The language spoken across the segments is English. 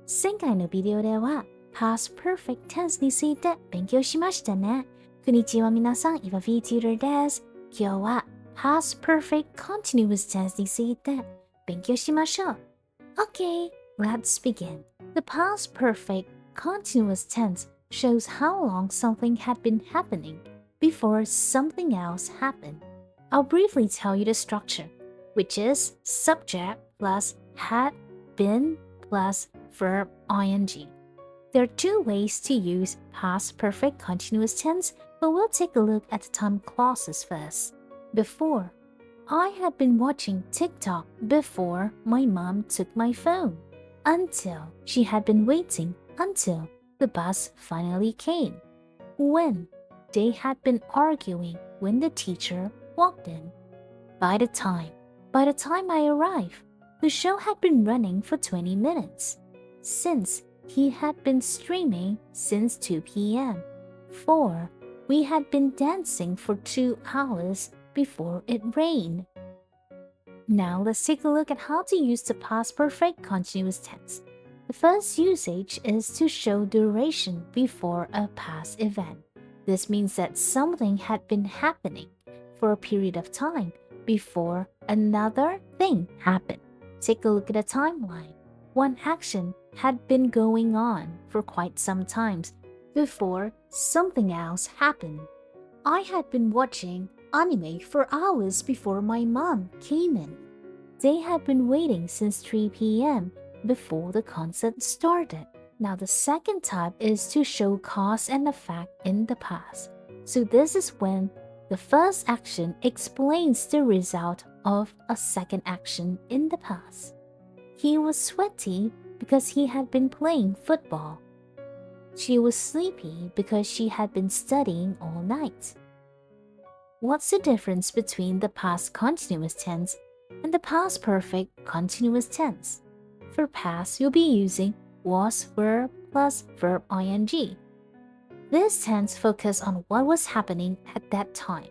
前回のビデオでは past perfect tense について勉強しましたね。こんにちは皆さん、今 Vtuber です。今日は past perfect continuous tense について勉強しましょう。Okay, let's begin. The past perfect continuous tense shows how long something had been happening before something else happened. I'll briefly tell you the structure, which is subject plus had been plus verb ing. There are two ways to use past perfect continuous tense, but we'll take a look at the time clauses first. Before. I had been watching TikTok before my mom took my phone. Until. She had been waiting until the bus finally came. When. They had been arguing when the teacher walked in. By the time. By the time I arrived, the show had been running for 20 minutes. Since. He had been streaming since 2 p.m. 4. We had been dancing for 2 hours before it rained. Now let's take a look at how to use the past perfect continuous tense. The first usage is to show duration before a past event. This means that something had been happening for a period of time before another thing happened. Take a look at a timeline. One action had been going on for quite some time before something else happened. I had been watching anime for hours before my mom came in. They had been waiting since 3 p.m. before the concert started. Now the second type is to show cause and effect in the past. So this is when the first action explains the result of a second action in the past. He was sweaty because he had been playing football. She was sleepy because she had been studying all night. What's the difference between the past continuous tense and the past perfect continuous tense? For past, you'll be using was verb plus verb ing. This tense focuses on what was happening at that time.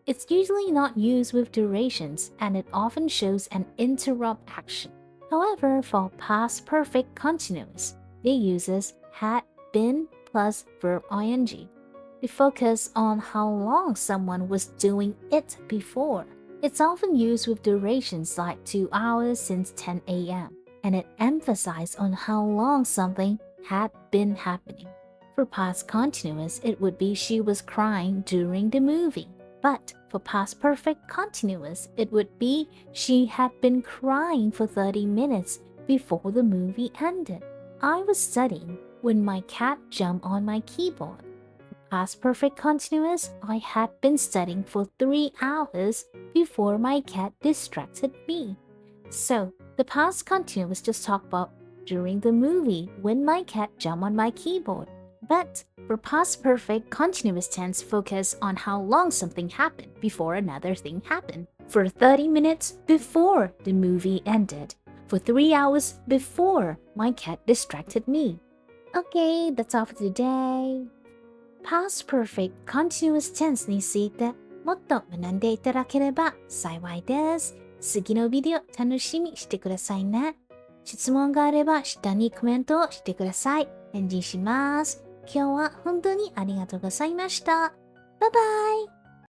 It's usually not used with durations and it often shows an interrupt action. However, for past perfect continuous, it uses had been plus verb ing. It focuses on how long someone was doing it before. It's often used with durations like 2 hours since 10 a.m. and it emphasizes on how long something had been happening. For past continuous, it would be she was crying during the movie. But for past perfect continuous, it would be she had been crying for 30 minutes before the movie ended. I was studying when my cat jumped on my keyboard. For past perfect continuous, I had been studying for 3 hours before my cat distracted me. So, the past continuous just talk about during the movie when my cat jumped on my keyboard. But for past perfect continuous tense focus on how long something happened before another thing happened. For 30 minutes before the movie ended. For 3 hours before my cat distracted me. Okay, that's all for today. Past perfect continuous tense についてもっと学んでいただければ幸いです。次のビデオ楽しみにしてくださいね。質問があれば下にコメントをしてください。返事します。今日は本当にありがとうございました。バイバイ。